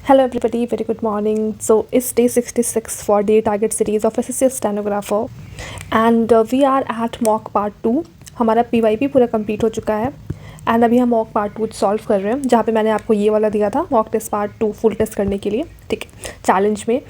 Hello everybody, very good morning. So it's day 66 for the target series of SSC stenographer and we are at mock part 2. हमारा PYP पूरा complete हो चुका है and अभी हम mock part 2 solve कर रहे हैं, जहाँ पे मैंने आपको ये वाला दिया था mock test part 2 full test करने के लिए, ठीक है, चैलेंज में।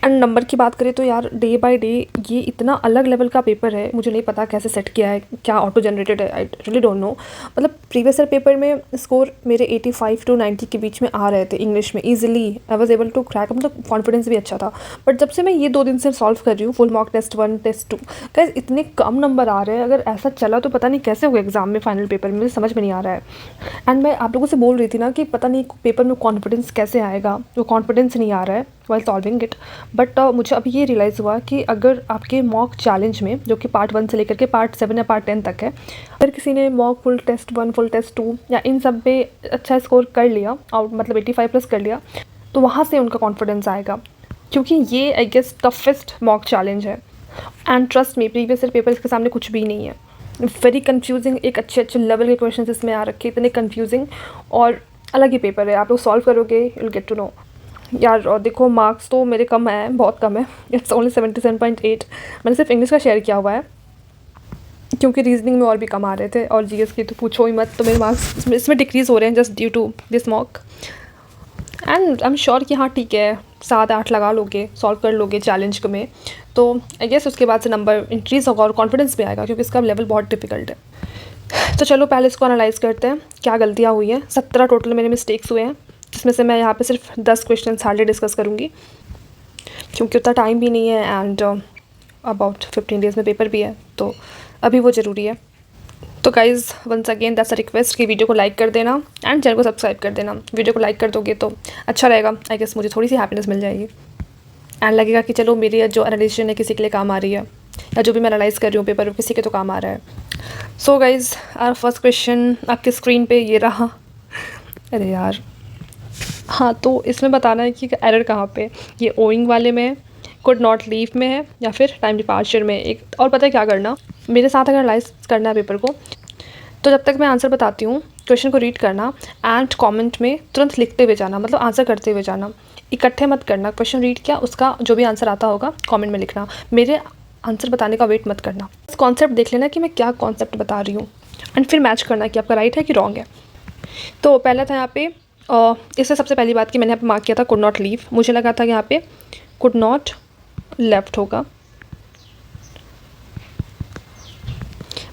एंड नंबर की बात करें तो यार डे बाय डे ये इतना अलग लेवल का पेपर है, मुझे नहीं पता कैसे सेट किया है, क्या ऑटो जनरेटेड है, आई रियली डोंट नो। मतलब प्रीवियस ईयर पेपर में स्कोर मेरे 85 to 90 के बीच में आ रहे थे इंग्लिश में easily, I was able to crack, मतलब कॉन्फिडेंस भी अच्छा था। बट जब से मैं ये 2 दिन से सॉल्व कर रही हूँ full mock test 1 test 2, guys इतने कम नंबर आ रहे हैं। अगर ऐसा चला तो पता नहीं कैसे होगा एग्जाम में, फाइनल पेपर में, मुझे समझ में नहीं आ रहा है। एंड मैं आप लोगों से बोल रही थी ना कि पता नहीं पेपर में कॉन्फिडेंस कैसे आएगा, वो कॉन्फिडेंस नहीं आ रहा है वाइल सॉल्विंग इट। बट मुझे अभी ये रियलाइज़ हुआ कि अगर आपके मॉक चैलेंज में, जो कि पार्ट 1 से लेकर के पार्ट 7 या पार्ट 10 तक है, अगर किसी ने mock full test 1 full test 2 या इन सब पे अच्छा स्कोर कर लिया और मतलब 85+ कर लिया, तो वहाँ से उनका कॉन्फिडेंस आएगा, क्योंकि ये I guess toughest mock challenge है। And trust me, previous year paper इसके सामने कुछ भी नहीं है। वेरी कन्फ्यूजिंग, एक अच्छे लेवल के क्वेश्चन इसमें आ रखे, इतने कन्फ्यूजिंग, और अलग ही पेपर है। आप लोग सॉल्व करोगे, you will get to know यार। और देखो मार्क्स तो मेरे कम आए हैं, बहुत कम है, इट्स ओनली 77.8। मैंने सिर्फ इंग्लिश का शेयर किया हुआ है, क्योंकि रीजनिंग में और भी कम आ रहे थे, और जीएस की तो पूछो ही मत। तो मेरे मार्क्स इसमें डिक्रीज़ हो रहे हैं just due to this mock. And I am sure कि हाँ ठीक है, 7-8 लगा लोगे, सॉल्व कर लोगे चैलेंज में, तो आई गेस उसके बाद से नंबर इंक्रीज़ होगा और कॉन्फिडेंस भी आएगा, क्योंकि इसका लेवल बहुत डिफिकल्ट है। तो चलो पहले इसको एनालाइज़ करते हैं, क्या गलतियाँ हुई हैं। 17 टोटल मेरे मिस्टेक्स हुए हैं, जिसमें से मैं यहाँ पे सिर्फ 10 क्वेश्चन हार्डली डिस्कस करूँगी, क्योंकि उतना टाइम भी नहीं है एंड अबाउट 15 डेज़ में पेपर भी है, तो अभी वो ज़रूरी है। तो guys once again that's a request कि वीडियो को लाइक कर देना एंड चैनल को सब्सक्राइब कर देना। वीडियो को लाइक कर दोगे तो अच्छा रहेगा, आई गेस मुझे थोड़ी सी हैप्पीनेस मिल जाएगी एंड लगेगा कि चलो मेरी जो एनालिसिस है किसी के लिए काम आ रही है, या जो भी मैं एनालाइज़ कर रही हूँ पेपर किसी के तो काम आ रहा है। So guys our first question आपके स्क्रीन पे ये रहा। अरे यार हाँ, तो इसमें बताना है कि एरर कहाँ पे, ये ओइंग वाले में है, कुड नॉट लीव में है, या फिर टाइम डिपार्चर में। एक और पता है क्या करना, मेरे साथ अगर एनालाइज करना है पेपर को, तो जब तक मैं आंसर बताती हूँ क्वेश्चन को रीड करना एंड कमेंट में तुरंत लिखते हुए जाना, मतलब आंसर करते हुए जाना, इकट्ठे मत करना। क्वेश्चन रीड किया, उसका जो भी आंसर आता होगा कमेंट में लिखना, मेरे आंसर बताने का वेट मत करना। कॉन्सेप्ट देख लेना कि मैं क्या कॉन्सेप्ट बता रही हूँ एंड फिर मैच करना कि आपका राइट है कि रॉन्ग है। तो पहला था यहाँ पे इससे सबसे पहली बात कि मैंने यहाँ पे मार्क किया था कुड नॉट लीव, मुझे लगा था कि यहाँ पे कुड नॉट लेफ्ट होगा,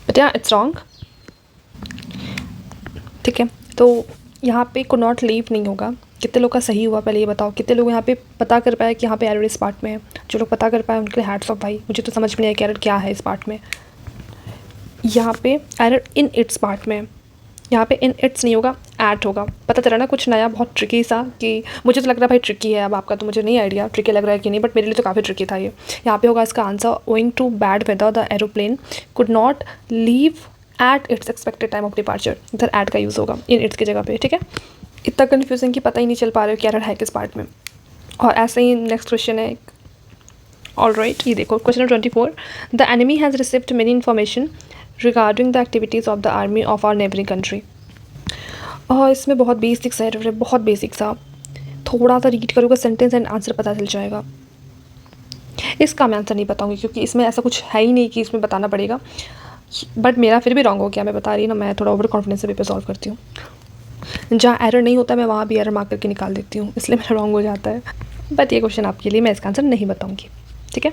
बट या इट्स रॉन्ग, ठीक है। तो यहाँ पे कुड नॉट लीव नहीं होगा। कितने लोग का सही हुआ पहले ये बताओ, कितने लोग यहाँ पे पता कर पाए कि यहाँ पे एरर इस पार्ट में है। जो लोग पता कर पाए उनके लिए हैट्स ऑफ भाई, मुझे तो समझ में नहीं आया कि एरर क्या है इस पार्ट में। यहाँ पे एरर इन इट्स पार्ट में, यहाँ पे इन इट्स नहीं होगा, ऐट होगा। पता चला ना कुछ नया, बहुत ट्रिकी सा, कि मुझे तो लग रहा है भाई ट्रिकी है, अब आपका तो मुझे नहीं आइडिया ट्रिकी लग रहा है कि नहीं, बट मेरे लिए तो काफ़ी ट्रिकी था ये। यहाँ पे होगा इसका answer, owing to bad weather the aeroplane could not leave at its expected time of departure. इधर एट का यूज़ होगा इन इट्स की जगह पे, ठीक है। इतना कन्फ्यूजिंग कि पता ही नहीं चल पा रहा है कि एरर है किस पार्ट में। और ऐसे ही नेक्स्ट क्वेश्चन है, ऑल राइट, ये देखो question 24, the enemy has received many information regarding the activities of the army of our neighbouring country. और इसमें बहुत बेसिक सा एरर है, बहुत बेसिक सा, थोड़ा सा रीड करोगे सेंटेंस एंड आंसर पता चल जाएगा। इसका मैं आंसर नहीं बताऊंगी, क्योंकि इसमें ऐसा कुछ है ही नहीं कि इसमें बताना पड़ेगा, बट मेरा फिर भी रॉन्ग हो गया, मैं बता रही ना, मैं थोड़ा ओवर कॉन्फिडेंस से पेपर सॉल्व करती हूँ। जहाँ एरर नहीं होता मैं वहाँ भी एरर मार्क करके निकाल देती हूँ, इसलिए मेरा रॉन्ग हो जाता है। बट ये क्वेश्चन आपके लिए, मैं इसका आंसर नहीं बताऊँगी, ठीक है।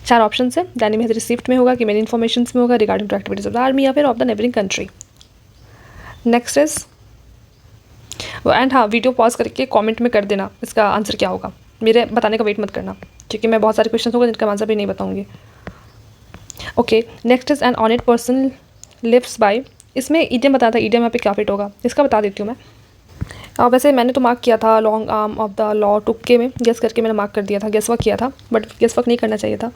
4 ऑप्शन है, द एनिमी हैज़ रिसीव्ड में होगा, कि मेरी इन्फॉर्मेशन में होगा, regarding to activities of the army, या फिर of the neighbouring country. Next is, and हाँ, वीडियो पॉज करके कमेंट में कर देना इसका आंसर क्या होगा, मेरे बताने का वेट मत करना, क्योंकि मैं बहुत सारे क्वेश्चन होंगे जिनका आंसर भी नहीं बताऊँगी। Okay, next is, an honest person lives by, इसमें ईडियम बताया था, ईडियम यहाँ पे क्या फिट होगा, इसका बता देती हूँ मैं। वैसे मैंने तो मार्क किया था long arm of the law टुक्के में, गेस करके मैंने मार्क कर दिया था, गेस वर्क किया था, बट गेस वर्क नहीं करना चाहिए था।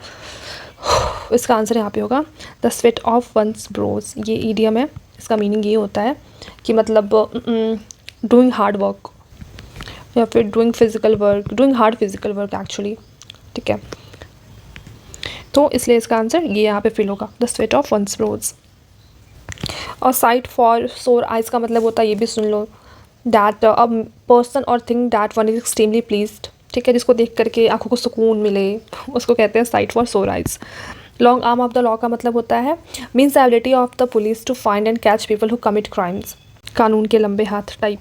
इसका आंसर यहाँ पे होगा the sweat of one's brows, ये ईडियम है, इसका मीनिंग ये होता है कि मतलब डूइंग हार्ड वर्क, या फिर doing physical work, doing hard physical work actually, ठीक है। तो इसलिए इसका आंसर ये यहाँ पे फिल होगा, the sweat of one's brows. और साइट फॉर सोर आइज का मतलब होता है, ये भी सुन लो, डैट अब पर्सन और thing that one is extremely pleased, ठीक है, जिसको देख करके आंखों को सुकून मिले, उसको कहते हैं sight for sore eyes. Long arm of the law का मतलब होता है means ability of the police to find and catch people who commit crimes, कानून के लंबे हाथ type.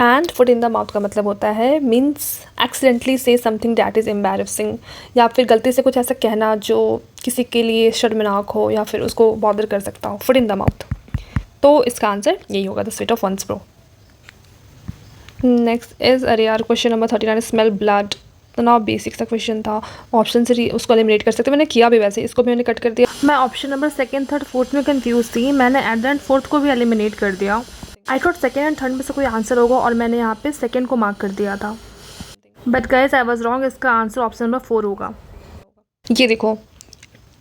And foot in the mouth का मतलब होता है means accidentally say something that is embarrassing, या फिर गलती से कुछ ऐसा कहना जो किसी के लिए शर्मनाक हो या फिर उसको बॉदर कर सकता हो, फुट इन द माउथ। तो इसका आंसर यही होगा, the sweat of one's brow. Next is अरे यार क्वेश्चन नंबर 39, स्मेल ब्लड। तो ना बेसिक सा क्वेश्चन था, ऑप्शन से उसको एलिमिनेट कर सकते, मैंने किया भी वैसे, इसको भी मैंने कट कर दिया। मैं option number second third fourth में कंफ्यूज थी, मैंने एट द एंड फोर्थ को भी एलिमिनेट कर दिया। I thought second and third में से कोई आंसर होगा और मैंने यहाँ पे सेकंड को मार्क कर दिया था, but guys I was wrong, इसका आंसर ऑप्शन नंबर 4 होगा। ये देखो,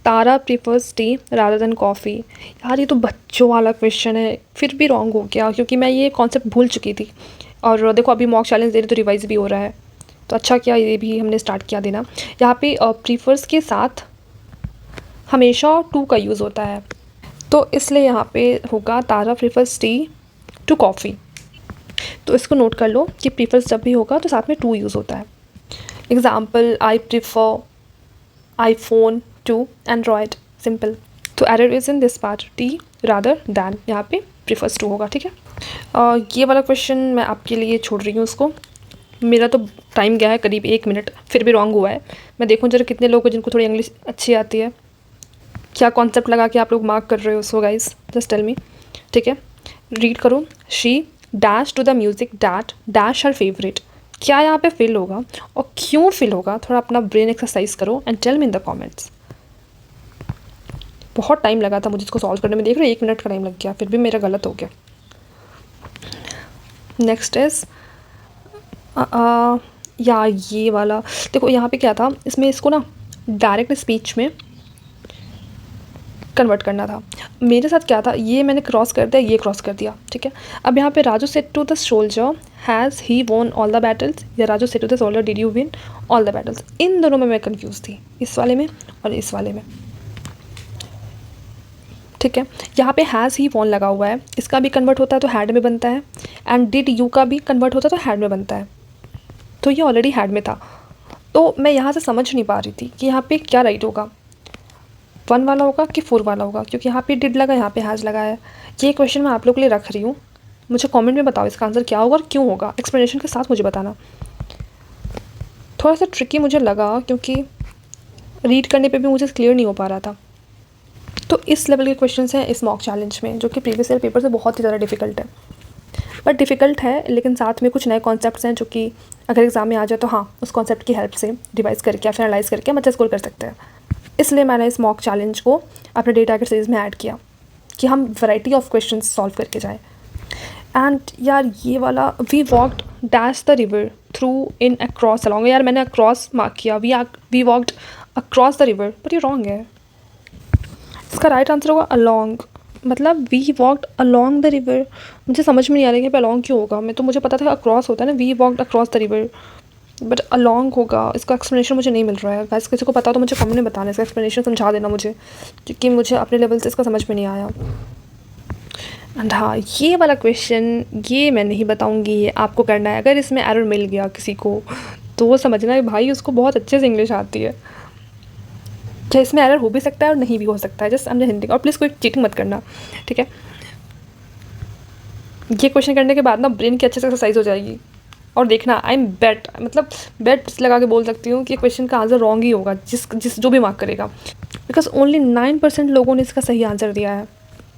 Tara prefers tea rather than coffee. यार ये तो बच्चों वाला क्वेश्चन है, फिर भी रॉन्ग हो गया क्योंकि मैं ये कॉन्सेप्ट भूल चुकी थी। और देखो अभी मॉक चैलेंज दे रहे तो रिवाइज भी हो रहा है, तो अच्छा किया ये भी हमने स्टार्ट किया देना। यहाँ पे प्रीफर्स के साथ हमेशा टू का यूज़ होता है, तो इसलिए यहाँ पे होगा तारा प्रीफर्स टी टू कॉफ़ी। तो इसको नोट कर लो कि प्रीफर्स जब भी होगा तो साथ में टू यूज़ होता है। Example, I prefer iPhone to Android, simple. तो error is in this part, tea rather than, यहाँ पे प्रीफर्स टू होगा, ठीक है। ये वाला क्वेश्चन मैं आपके लिए छोड़ रही हूँ उसको, मेरा तो टाइम गया है करीब 1 मिनट, फिर भी रॉन्ग हुआ है। मैं देखूँ जरा कितने लोग हैं जिनको थोड़ी इंग्लिश अच्छी आती है, क्या कॉन्सेप्ट लगा के आप लोग मार्क कर रहे हो उसको गाइस, जस्ट टेल मी, ठीक है। रीड करो, she dash to the music that dash her favourite. क्या यहाँ पे फिल होगा और क्यों फिल होगा, थोड़ा अपना ब्रेन एक्सरसाइज करो and tell me in the comments. बहुत टाइम लगा था मुझे इसको सॉल्व करने में, देख रहे हो 1 मिनट का टाइम लग गया, फिर भी मेरा गलत हो गया। नेक्स्ट इज या ये वाला देखो, यहाँ पे क्या था, इसमें इसको ना डायरेक्ट स्पीच में कन्वर्ट करना था। मेरे साथ क्या था, ये मैंने क्रॉस कर दिया, ये क्रॉस कर दिया, ठीक है। अब यहाँ पे Raju said to the soldier has he won all the battles, या Raju said to the soldier did you win all the battles. इन दोनों में मैं कंफ्यूज थी, इस वाले में और इस वाले में, ठीक है। यहाँ पे हैज़ ही वॉन लगा हुआ है, इसका भी कन्वर्ट होता है तो हैड में बनता है, एंड डिड यू का भी कन्वर्ट होता है तो हैड में बनता है, तो ये ऑलरेडी हैड में था। तो मैं यहाँ से समझ नहीं पा रही थी कि यहाँ पे क्या राइट होगा, 1 वाला होगा कि 4 वाला होगा, क्योंकि यहाँ पे डिड लगा, यहाँ पे हैज़ लगा है। ये क्वेश्चन मैं आप लोग के लिए रख रही हूँ, मुझे कमेंट में बताओ इसका आंसर क्या होगा और क्यों होगा, एक्सप्लेनेशन के साथ मुझे बताना। थोड़ा सा ट्रिकी मुझे लगा क्योंकि रीड करने पे भी मुझे क्लियर नहीं हो पा रहा था। तो इस लेवल के क्वेश्चंस हैं इस मॉक चैलेंज में, जो कि प्रीवियस ईयर पेपर से बहुत ही ज़्यादा डिफ़िकल्ट है। बट डिफ़िकल्ट है, लेकिन साथ में कुछ नए कॉन्सेप्ट्स हैं जो कि अगर एग्ज़ाम में आ जाए तो हाँ, उस कॉन्सेप्ट की हेल्प से रिवाइज़ करके या फिर एनालाइज़ करके हम अच्छा स्कोर कर सकते हैं। इसलिए मैंने इस मॉक चैलेंज को अपने डे टारगेट सीरीज़ में ऐड किया कि हम वैरायटी ऑफ क्वेश्चंस सॉल्व करके जाएँ। एंड यार ये वाला we walked dash the river through in across along, यार मैंने अक्रॉस मार्क किया, we walked across the river, but ये रॉन्ग है। इसका राइट आंसर होगा अलॉन्ग, मतलब we walked along the river. मुझे समझ में नहीं आ रहा है कि अलॉन्ग क्यों होगा, मैं तो मुझे पता था अक्रॉस होता है ना, we walked across the river, but along होगा। इसका एक्सप्लेनेशन मुझे नहीं मिल रहा है गाइस, किसी को पता तो मुझे कमेंट में बताना, इसका एक्सप्लेनेशन समझा देना मुझे, क्योंकि मुझे अपने लेवल से इसका समझ में नहीं आया। एंड हाँ, ये वाला क्वेश्चन ये मैं नहीं बताऊँगी, ये आपको करना है। अगर इसमें एरर मिल गया किसी को तो वो समझना है भाई उसको बहुत अच्छे से इंग्लिश आती है। क्या इसमें एरर हो भी सकता है और नहीं भी हो सकता है, जस्ट समझे हिंदी। और प्लीज़ कोई चीटिंग मत करना, ठीक है। ये क्वेश्चन करने के बाद ना ब्रेन की अच्छे से एक्सरसाइज हो जाएगी। और देखना, आई एम बेट, मतलब बेट लगा के बोल सकती हूँ कि क्वेश्चन का आंसर रॉन्ग ही होगा, जो भी मार्क करेगा, बिकॉज ओनली 9% लोगों ने इसका सही आंसर दिया है।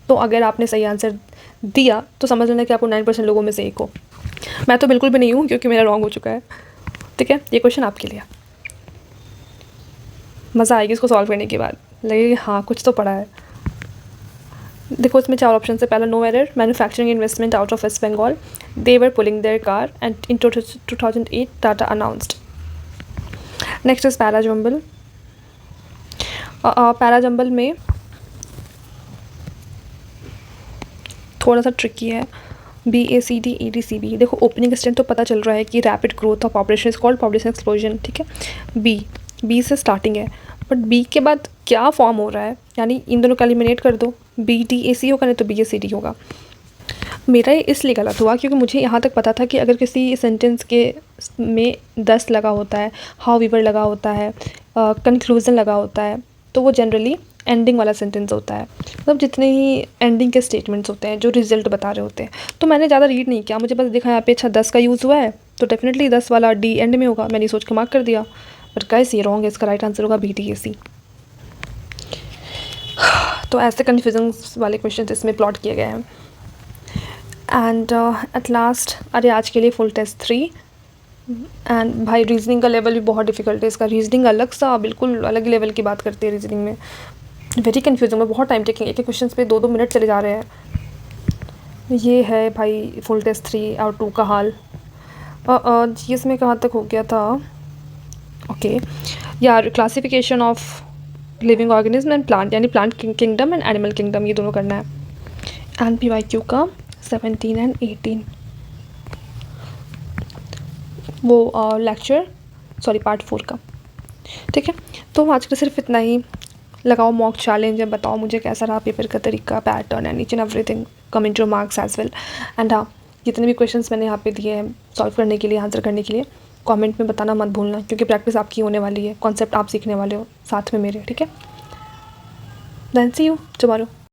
तो अगर आपने सही आंसर दिया तो समझ लेना कि आपको 9% लोगों में से एक हो। मैं तो बिल्कुल भी नहीं हूँ क्योंकि मेरा रॉन्ग हो चुका है, ठीक है। ये क्वेश्चन आपके लिए, मज़ा आएगी इसको सॉल्व करने के बाद, लगेगा हाँ कुछ तो पढ़ा है। देखो इसमें 4 ऑप्शन है। पहला, no error, manufacturing investment out of West Bengal, they were pulling their car and in 2008 Tata announced. Next is parajumble. Parajumble में थोड़ा सा ट्रिकी है, BACD EDCB। देखो ओपनिंग स्टेटमेंट तो पता चल रहा है कि rapid growth of population is called population explosion, ठीक है। बी से स्टार्टिंग है, बट बी के बाद क्या फॉर्म हो रहा है, यानी इन दोनों का एलिमिनेट कर दो, BDAC होगा नहीं तो BACD होगा। मेरा ये इसलिए गलत हुआ क्योंकि मुझे यहाँ तक पता था कि अगर किसी सेंटेंस के में दस लगा होता है, हाउ वीवर लगा होता है, कंक्लूज़न लगा होता है, तो वो जनरली एंडिंग वाला सेंटेंस होता है। मतलब जितने ही एंडिंग के स्टेटमेंट्स होते हैं जो रिजल्ट बता रहे होते हैं, तो मैंने ज़्यादा रीड नहीं किया, मुझे बस देखा यहाँ पे अच्छा 10 का यूज़ हुआ है तो डेफिनेटली 10 वाला डी एंड में होगा, मैंने सोच के मार्क कर दिया। बट गाइस ये रॉन्ग है, इसका राइट आंसर होगा BTAC। तो ऐसे कन्फ्यूजन वाले क्वेश्चन इसमें प्लॉट किए गए हैं। एंड एट लास्ट, अरे आज के लिए फुल टेस्ट 3। एंड भाई रीजनिंग का लेवल भी बहुत डिफिकल्ट है, इसका रीजनिंग अलग सा बिल्कुल अलग लेवल की बात करती है रीजनिंग में, वेरी कन्फ्यूजिंग है, बहुत टाइम टेकिंग, एक एक क्वेश्चन पे 2-2 मिनट चले जा रहे हैं। ये है भाई फुल टेस्ट 3 और 2 का हाल। जी इसमें कहाँ तक हो गया था, ओके यार, classification of living organism and plant, यानी plant kingdom and animal kingdom, ये दोनों करना है। एंड PYQ का 17 एंड 18 वो लेक्चर पार्ट 4 का, ठीक है। तो आज का सिर्फ इतना ही। लगाओ मॉक चैलेंज है, बताओ मुझे कैसा रहा पेपर का तरीका, pattern and each and everything, comment your marks as well. And हाँ, जितने भी क्वेश्चंस मैंने यहाँ पे दिए हैं सॉल्व करने के लिए, आंसर करने के लिए, कमेंट में बताना मत भूलना, क्योंकि प्रैक्टिस आपकी होने वाली है, कॉन्सेप्ट आप सीखने वाले हो साथ में मेरे, ठीक है। Then see you tomorrow.